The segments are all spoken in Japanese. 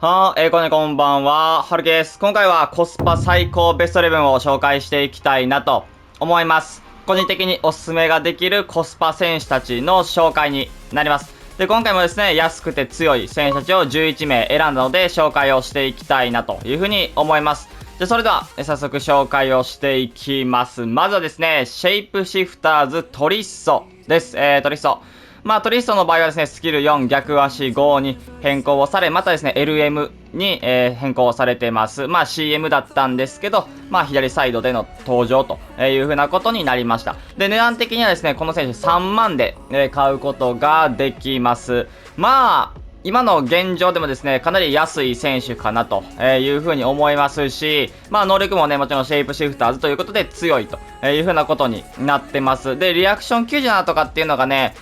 こんばんは。はるきです。今回はコスパ最高ベスト11を紹介していきたいなと思います。個人的におすすめができるコスパ選手たちの紹介になります。で、今回もですね、安くて強い選手たちを11名選んだので紹介をしていきたいなというふうに思います。じゃあそれでは、早速紹介をしていきます。まずはですね、シェイプシフターズトリッソです。トリッソ。トリッソの場合はですね、スキル4、逆足5に変更をされ、またですね、LM に、変更されてます。CM だったんですけど、左サイドでの登場という風なことになりました。で、値段的にはですね、この選手3万で、買うことができます。今の現状でもですね、かなり安い選手かなというふうに思いますし、能力もね、もちろんシェイプシフターズということで強いというふうなことになってます。で、リアクション97とかっていうのがね、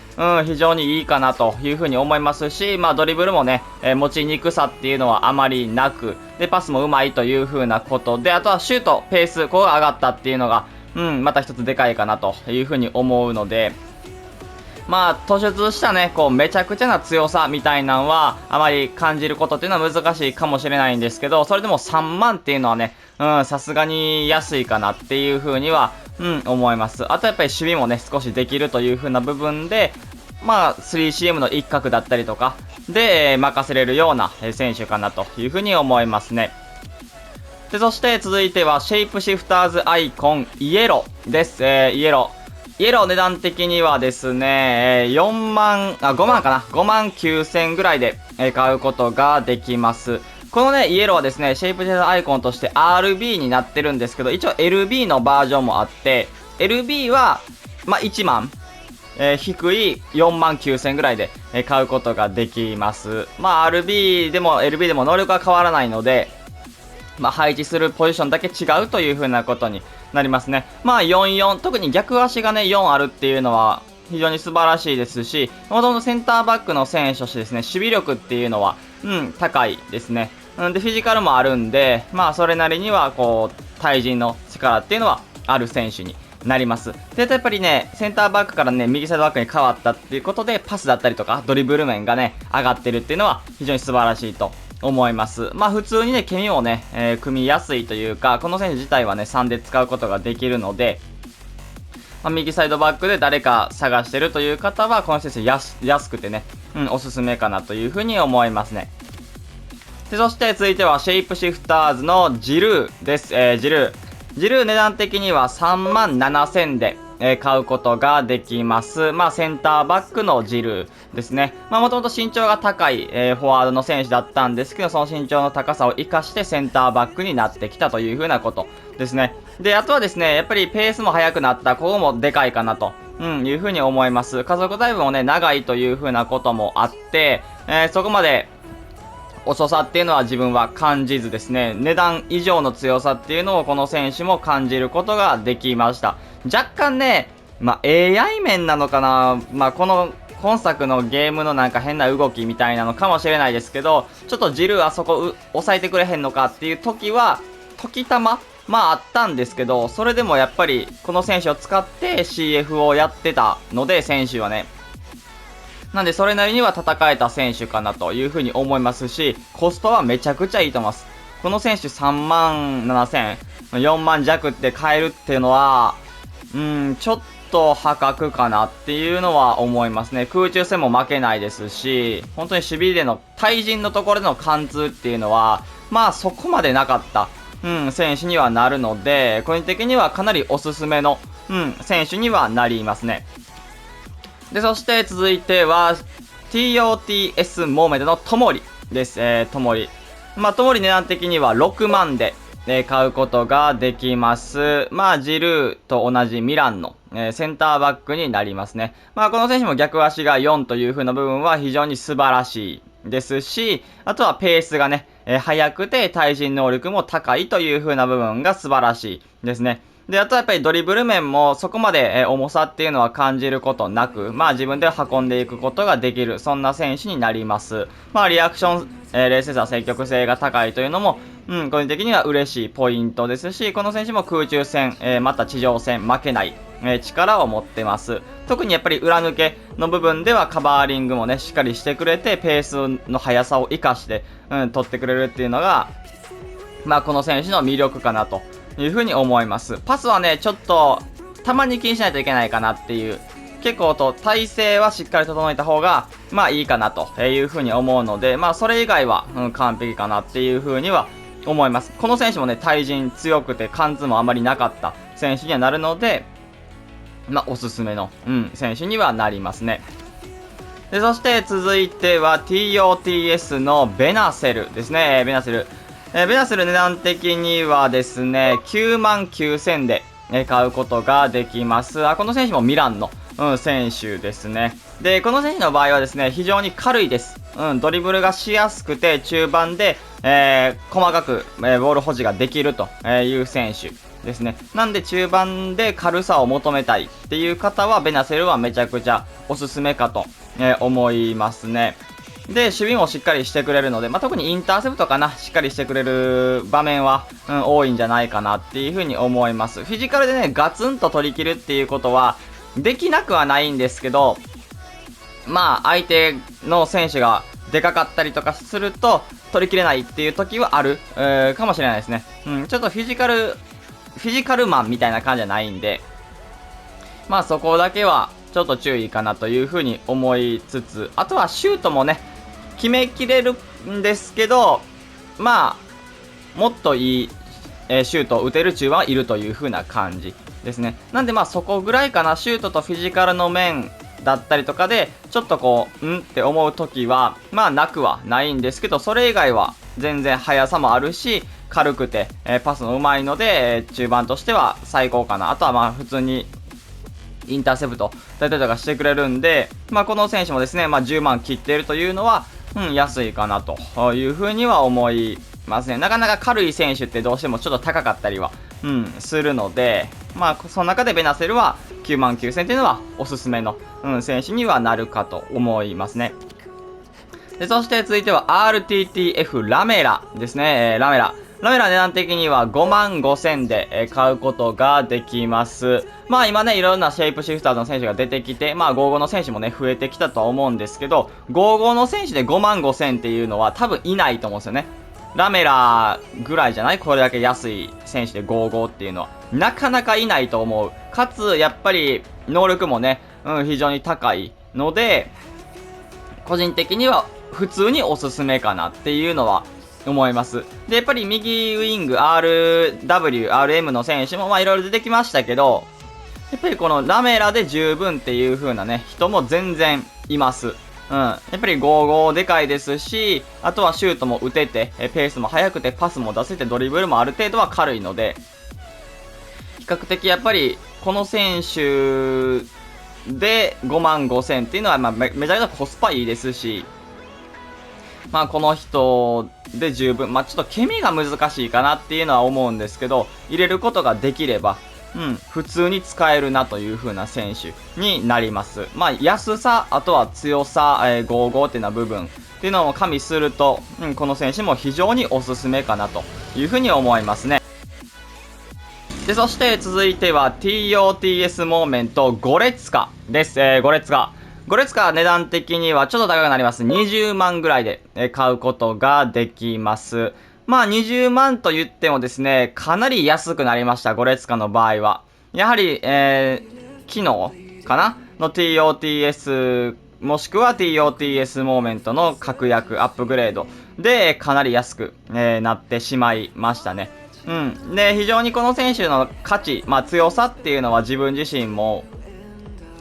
非常にいいかなというふうに思いますし、ドリブルもね、持ちにくさっていうのはあまりなく、で、パスもうまいというふうなことで、あとはシュート、ペース、ここが上がったっていうのが、また一つでかいかなというふうに思うので、突出したね、めちゃくちゃな強さみたいなのは、あまり感じることっていうのは難しいかもしれないんですけど、それでも3万っていうのはね、さすがに安いかなっていう風には、思います。あとやっぱり守備もね、少しできるという風な部分で、3CM の一角だったりとか、で、任せれるような選手かなという風に思いますね。で、そして続いては、シェイプシフターズアイコン、イエロです。イエロ。イエロー値段的にはですね、5万かな ?5 万9000ぐらいで買うことができます。このね、イエローはですね、シェイプシェイドアイコンとして RB になってるんですけど、一応 LB のバージョンもあって、LB は、1万、低い4万9000ぐらいで買うことができます。RB でも LB でも能力は変わらないので、配置するポジションだけ違うという風なことになりますね。44、特に逆足がね、4あるっていうのは非常に素晴らしいですし、もともとセンターバックの選手としてですね、守備力っていうのは、高いですね。で、フィジカルもあるんで、それなりには、対人の力っていうのはある選手になります。で、やっぱりね、センターバックからね、右サイドバックに変わったっていうことで、パスだったりとか、ドリブル面がね、上がってるっていうのは非常に素晴らしいと思います。普通にね、ケミもね、組みやすいというか、この選手自体はね、3で使うことができるので、右サイドバックで誰か探してるという方は、この選手安くてね、おすすめかなというふうに思いますね。で、そして続いては、シェイプシフターズのジルーです。ジルー値段的には3万7000で、買うことができます。センターバックのジルーですね。もともと身長が高い、フォワードの選手だったんですけど、その身長の高さを活かしてセンターバックになってきたという風なことですね。で、あとはですね、やっぱりペースも速くなった。ここもでかいかなと。いう風に思います。加速タイムもね、長いという風なこともあって、そこまで遅さっていうのは自分は感じずですね、値段以上の強さっていうのをこの選手も感じることができました。若干ね、AI 面なのかな、この今作のゲームのなんか変な動きみたいなのかもしれないですけど、ちょっとジルーあそこ抑えてくれへんのかっていう時は、時たまあったんですけど、それでもやっぱりこの選手を使って CF をやってたので、選手はね。なんでそれなりには戦えた選手かなというふうに思いますし、コスパはめちゃくちゃいいと思います。この選手3万7000、4万弱って買えるっていうのは、ちょっと破格かなっていうのは思いますね。空中戦も負けないですし、本当に守備での対人のところでの貫通っていうのは、そこまでなかった、選手にはなるので、個人的にはかなりおすすめの、選手にはなりますね。で、そして続いては、TOTS モーメントのトモリです。トモリ。トモリ値段的には6万で、買うことができます。ジルーと同じミランの、センターバックになりますね。この選手も逆足が4という風な部分は非常に素晴らしいですし、あとはペースがね、速くて対人能力も高いという風な部分が素晴らしいですね。で、あとはやっぱりドリブル面もそこまで重さっていうのは感じることなく、自分で運んでいくことができる、そんな選手になります。リアクション、冷静さ、積極性が高いというのも、個人的には嬉しいポイントですし、この選手も空中戦、また地上戦負けない力を持ってます。特にやっぱり裏抜けの部分ではカバーリングもね、しっかりしてくれて、ペースの速さを活かして、取ってくれるっていうのが、まあこの選手の魅力かなというふうに思います。パスはね、ちょっと、たまに気にしないといけないかなっていう、結構体勢はしっかり整えた方が、まあいいかなというふうに思うので、まあそれ以外は、完璧かなっていうふうには思います。この選手もね、対人強くて貫通もあまりなかった選手にはなるので、まあおすすめの、選手にはなりますね。で、そして続いては TOTS のベナセルですね。ベナセル。ベナセル値段的にはですね、99,000で買うことができます。この選手もミランの、選手ですね。で、この選手の場合はですね、非常に軽いです。ドリブルがしやすくて、中盤で、細かく、ボール保持ができるという選手ですね。なんで中盤で軽さを求めたいっていう方は、ベナセルはめちゃくちゃおすすめかと、思いますね。で、守備もしっかりしてくれるので、まあ、特にインターセプトかな、しっかりしてくれる場面は、多いんじゃないかなっていうふうに思います。フィジカルでね、ガツンと取り切るっていうことは、できなくはないんですけど、まあ、相手の選手がでかかったりとかすると、取り切れないっていう時はある、かもしれないですね。ちょっとフィジカルマンみたいな感じじゃないんで、まあそこだけはちょっと注意かなというふうに思いつつ、あとはシュートもね、決めきれるんですけど、まあ、もっといい、シュートを打てる中盤はいるという風な感じですね。なんでまあそこぐらいかな、シュートとフィジカルの面だったりとかで、ちょっとこう、って思う時は、まあなくはないんですけど、それ以外は全然速さもあるし、軽くて、パスの上手いので、中盤としては最高かな。あとはまあ普通に、インターセプトだったりとかしてくれるんで、まあこの選手もですね、まあ10万切っているというのは、安いかなというふうには思いますね。なかなか軽い選手ってどうしてもちょっと高かったりは、するので、まあ、その中でベナセルは99,000っていうのはおすすめの、選手にはなるかと思いますね。で、そして続いては RTTF ラメラですね。ラメラ値段的には55,000で買うことができます。まあ今ね、いろんなシェイプシフターズの選手が出てきて、まあ55の選手もね、増えてきたとは思うんですけど、55の選手で55,000っていうのは多分いないと思うんですよね。ラメラぐらいじゃない？これだけ安い選手で55っていうのは。なかなかいないと思う。かつ、やっぱり能力もね、非常に高いので、個人的には普通におすすめかなっていうのは思います。で、やっぱり右ウィング RM の選手もまあいろいろ出てきましたけど、やっぱりこのラメラで十分っていう風なね、人も全然います。やっぱり55でかいですし、あとはシュートも打てて、ペースも速くてパスも出せてドリブルもある程度は軽いので、比較的やっぱりこの選手で55,000っていうのはまあめちゃくちゃコスパいいですし、まあこの人で十分、まあちょっとケミが難しいかなっていうのは思うんですけど、入れることができれば、普通に使えるなという風な選手になります。まあ安さ、あとは強さ、55っていうな部分っていうのを加味すると、この選手も非常におすすめかなという風に思いますね。で、そして続いては TOTS モーメントゴレッツカです。ゴレッツカ値段的にはちょっと高くなります。20万ぐらいで買うことができます。まあ20万と言ってもですね、かなり安くなりました、ゴレツカの場合は。やはり、昨日かなの TOTS、もしくは TOTS モーメントの確約アップグレードでかなり安く、なってしまいましたね。で、非常にこの選手の価値、まあ強さっていうのは自分自身も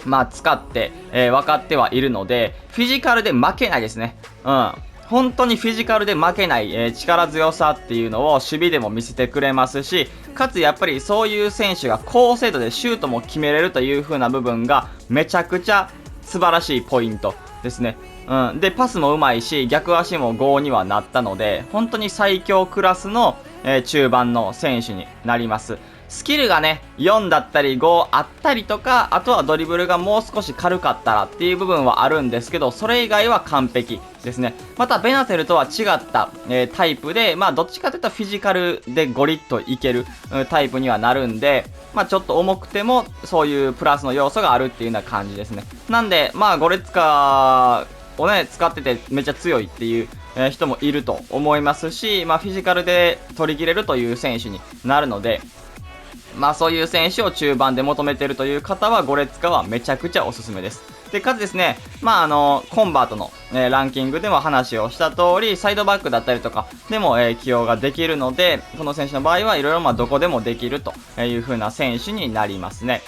まあ使って、分かってはいるので、フィジカルで負けないですね。本当にフィジカルで負けない、力強さっていうのを守備でも見せてくれますし、かつやっぱりそういう選手が高精度でシュートも決めれるという風な部分がめちゃくちゃ素晴らしいポイントですね。で、パスも上手いし、逆足も5にはなったので、本当に最強クラスの、中盤の選手になります。スキルがね、4だったり5あったりとか、あとはドリブルがもう少し軽かったらっていう部分はあるんですけど、それ以外は完璧ですね。また、ベナテルとは違った、タイプで、まあ、どっちかというとフィジカルでゴリッといけるタイプにはなるんで、まあちょっと重くても、そういうプラスの要素があるっていうような感じですね。なんで、まあゴレツカをね、使っててめっちゃ強いっていう人もいると思いますし、まあフィジカルで取り切れるという選手になるので、まあそういう選手を中盤で求めているという方はゴレツカはめちゃくちゃおすすめです。で、かつですね、まあコンバートの、ランキングでも話をした通り、サイドバックだったりとかでも、起用ができるので、この選手の場合はいろいろまあどこでもできるという風な選手になりますね。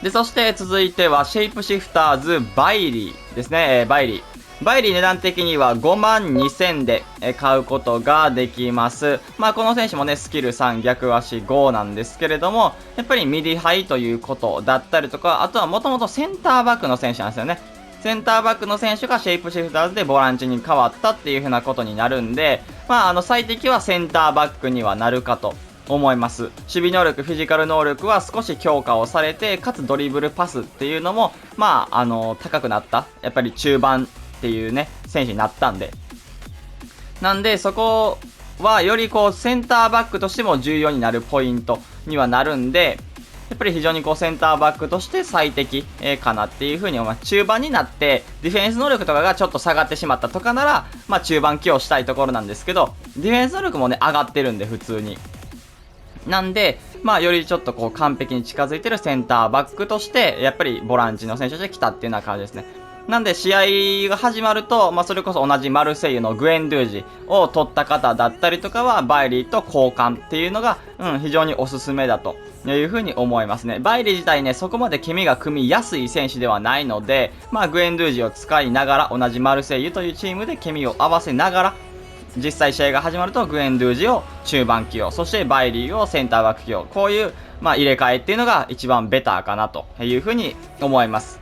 で、そして続いてはシェイプシフターズバイリーですね、バイリー。バイリー値段的には52,000で買うことができます。まあこの選手もね、スキル3逆足5なんですけれども、やっぱりミディハイということだったりとか、あとはもともとセンターバックの選手なんですよね。センターバックの選手がシェイプシフターズでボランチに変わったっていう風なことになるんで、まあ最適はセンターバックにはなるかと思います。守備能力、フィジカル能力は少し強化をされて、かつドリブルパスっていうのも、まあ高くなった。やっぱり中盤っていうね、選手になったんで。なんで、そこはよりこう、センターバックとしても重要になるポイントにはなるんで、やっぱり非常にこう、センターバックとして最適かなっていう風に思います。中盤になって、ディフェンス能力とかがちょっと下がってしまったとかなら、まあ中盤起用したいところなんですけど、ディフェンス能力もね、上がってるんで、普通に。なんで、まあ、よりちょっとこう、完璧に近づいてるセンターバックとして、やっぱりボランチの選手として来たっていうような感じですね。なんで、試合が始まると、まあ、それこそ同じマルセイユのグエンドゥージを取った方だったりとかは、バイリーと交換っていうのが、非常におすすめだというふうに思いますね。バイリー自体ね、そこまでケミが組みやすい選手ではないので、まあ、グエンドゥージを使いながら、同じマルセイユというチームでケミを合わせながら、実際試合が始まるとグエンドゥージを中盤起用、そしてバイリーをセンターバック起用、こういう、まあ、入れ替えっていうのが一番ベターかなというふうに思います。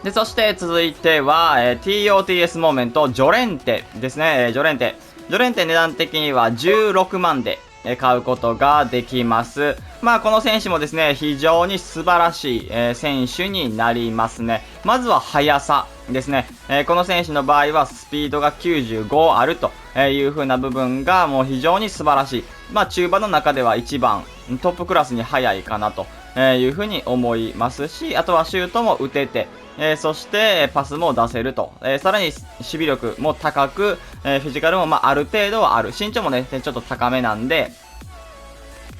で、そして続いては、TOTS モーメント、ジョレンテですね、ジョレンテ値段的には16万で買うことができます。まあこの選手もですね、非常に素晴らしい、選手になりますね。まずは速さですね。この選手の場合はスピードが95あるという風な部分がもう非常に素晴らしい。まあ中盤の中では一番トップクラスに速いかなという風に思いますし、あとはシュートも打てて、そしてパスも出せると、さらに守備力も高く、フィジカルもまあある程度はある。身長もね、ちょっと高めなんで、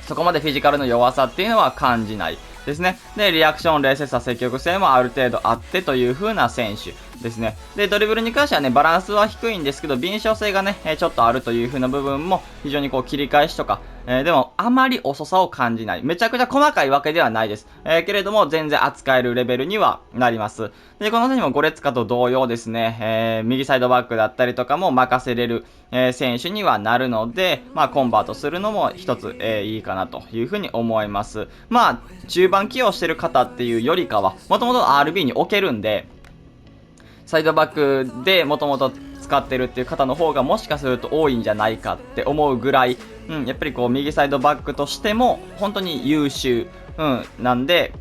そこまでフィジカルの弱さっていうのは感じないですね。で、リアクション、冷静さ、積極性もある程度あってという風な選手ですね。で、ドリブルに関してはね、バランスは低いんですけど、敏捷性がね、ちょっとあるという風な部分も非常にこう切り返しとか、でもあまり遅さを感じない。めちゃくちゃ細かいわけではないです。けれども全然扱えるレベルにはなります。で、この選手もゴレツカと同様ですね、右サイドバックだったりとかも任せれる、選手にはなるので、まあコンバートするのも一つ、いいかなという風に思います。まあ、中盤起用してる方っていうよりかは、もともと RB に置けるんで、サイドバックでもともと使ってるっていう方の方がもしかすると多いんじゃないかって思うぐらい、やっぱりこう右サイドバックとしても本当に優秀、なんで、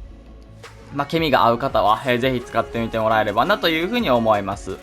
まあ、ケミが合う方は、ぜひ使ってみてもらえればなというふうに思います。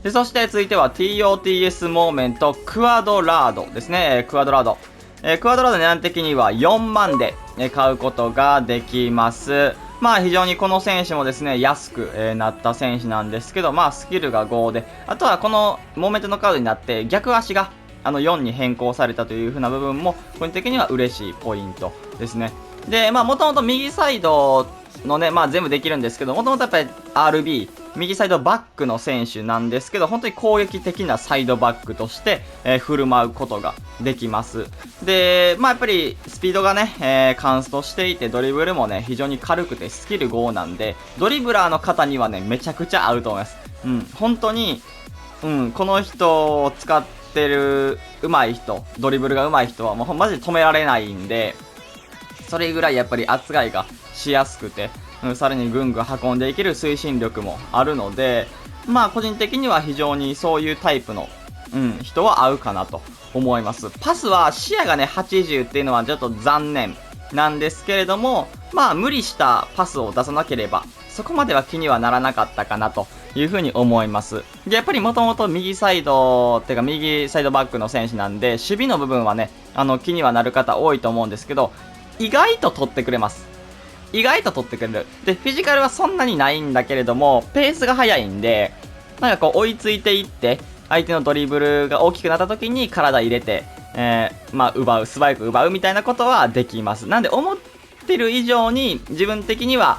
で、そして続いては TOTS モーメントクアドラードですね、クアドラード値段的には4万で買うことができます。まあ非常にこの選手もですね、安くなった選手なんですけど、まあスキルが5で、あとはこのモーメントのカードになって逆足が4に変更されたという風な部分も、個人的には嬉しいポイントですね。で、まあもともと右サイドのね、まあ全部できるんですけど、もともとやっぱり RB、右サイドバックの選手なんですけど、本当に攻撃的なサイドバックとして、振る舞うことができます。で、まあやっぱりスピードがね、カンストしていて、ドリブルもね、非常に軽くてスキル5なんで、ドリブラーの方にはね、めちゃくちゃ合うと思います。本当に、この人を使ってる上手い人、ドリブルが上手い人はもうマジで止められないんで、それぐらいやっぱり扱いがしやすくて、さらにぐんぐん運んでいける推進力もあるので、まあ個人的には非常にそういうタイプの、人は合うかなと思います。パスは視野がね、80っていうのはちょっと残念なんですけれども、まあ無理したパスを出さなければ、そこまでは気にはならなかったかなというふうに思います。で、やっぱりもともと右サイド、ってか右サイドバックの選手なんで、守備の部分はね、気にはなる方多いと思うんですけど、意外と取ってくれます。意外と取ってくれる。で、フィジカルはそんなにないんだけれども、ペースが速いんで、なんかこう追いついていって、相手のドリブルが大きくなった時に体入れて、奪う、素早く奪うみたいなことはできます。なんで思ってる以上に自分的には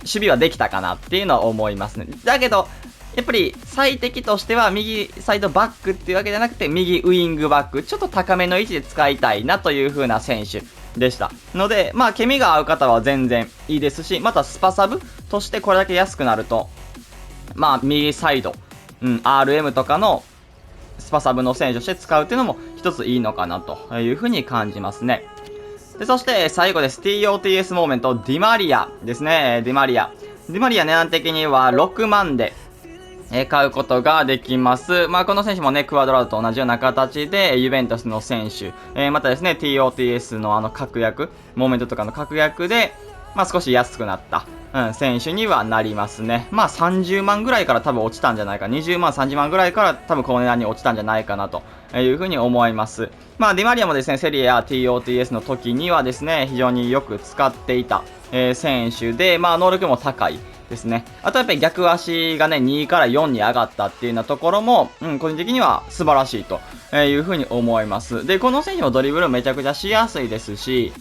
守備はできたかなっていうのは思いますね。だけど、やっぱり最適としては右サイドバックっていうわけじゃなくて右ウイングバック、ちょっと高めの位置で使いたいなという風な選手でした。ので、ケミが合う方は全然いいですし、またスパサブとしてこれだけ安くなると、右サイド、RM とかのスパサブの選手として使うっていうのも一ついいのかなという風に感じますね。で、そして最後です。TOTS モーメント、ディマリアですね。ディマリア値段的には6万で買うことができます。この選手もね、クアドラードと同じような形で、ユベントスの選手、またですね、TOTS の確約、モーメントとかの確約で、少し安くなった、選手にはなりますね。30万ぐらいから多分落ちたんじゃないか。20万、30万ぐらいから多分この値段に落ちたんじゃないかなというふうに思います。ディマリアもですね、セリエや TOTS の時にはですね、非常によく使っていた、選手で、能力も高い。ですね。あとやっぱり逆足がね、2から4に上がったっていうようなところも、個人的には素晴らしいというふうに思います。で、この選手もドリブルめちゃくちゃしやすいですし、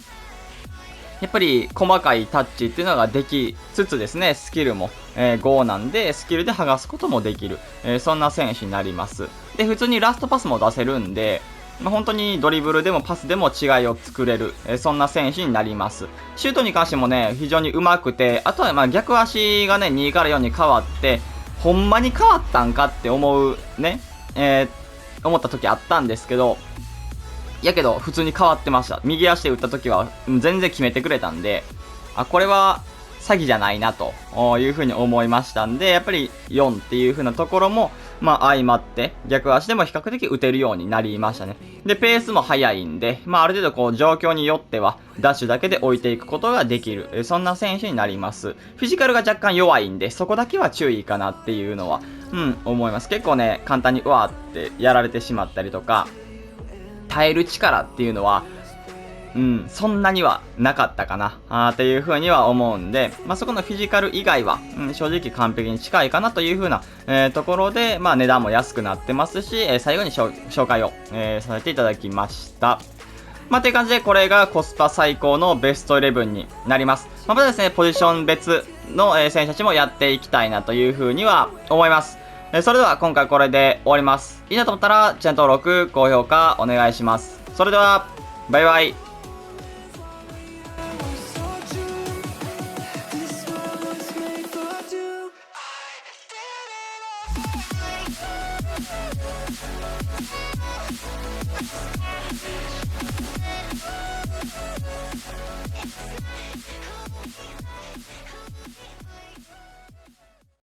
やっぱり細かいタッチっていうのができつつですね、スキルも、5なんで、スキルで剥がすこともできる、そんな選手になります。で、普通にラストパスも出せるんで、本当にドリブルでもパスでも違いを作れる、そんな選手になります。シュートに関してもね、非常に上手くて、あとは逆足がね、2から4に変わって、ほんまに変わったんかって思うね、思った時あったんですけど、やけど普通に変わってました。右足で打った時は全然決めてくれたんで、これは詐欺じゃないなという風に思いましたんで、やっぱり4っていう風なところも、相まって、逆足でも比較的打てるようになりましたね。で、ペースも速いんで、ある程度こう状況によっては、ダッシュだけで置いていくことができる、そんな選手になります。フィジカルが若干弱いんで、そこだけは注意かなっていうのは、思います。結構ね、簡単にうわーってやられてしまったりとか、耐える力っていうのは、そんなにはなかったかなっていう風には思うんで、そこのフィジカル以外は、正直完璧に近いかなという風な、ところで、値段も安くなってますし、最後に紹介を、させていただきました。っていう感じで、これがコスパ最高のベスト11になります。またですね、ポジション別の、選手たちもやっていきたいなという風には思います。それでは今回これで終わります。いいなと思ったら、チャンネル登録、高評価お願いします。それでは、バイバイ。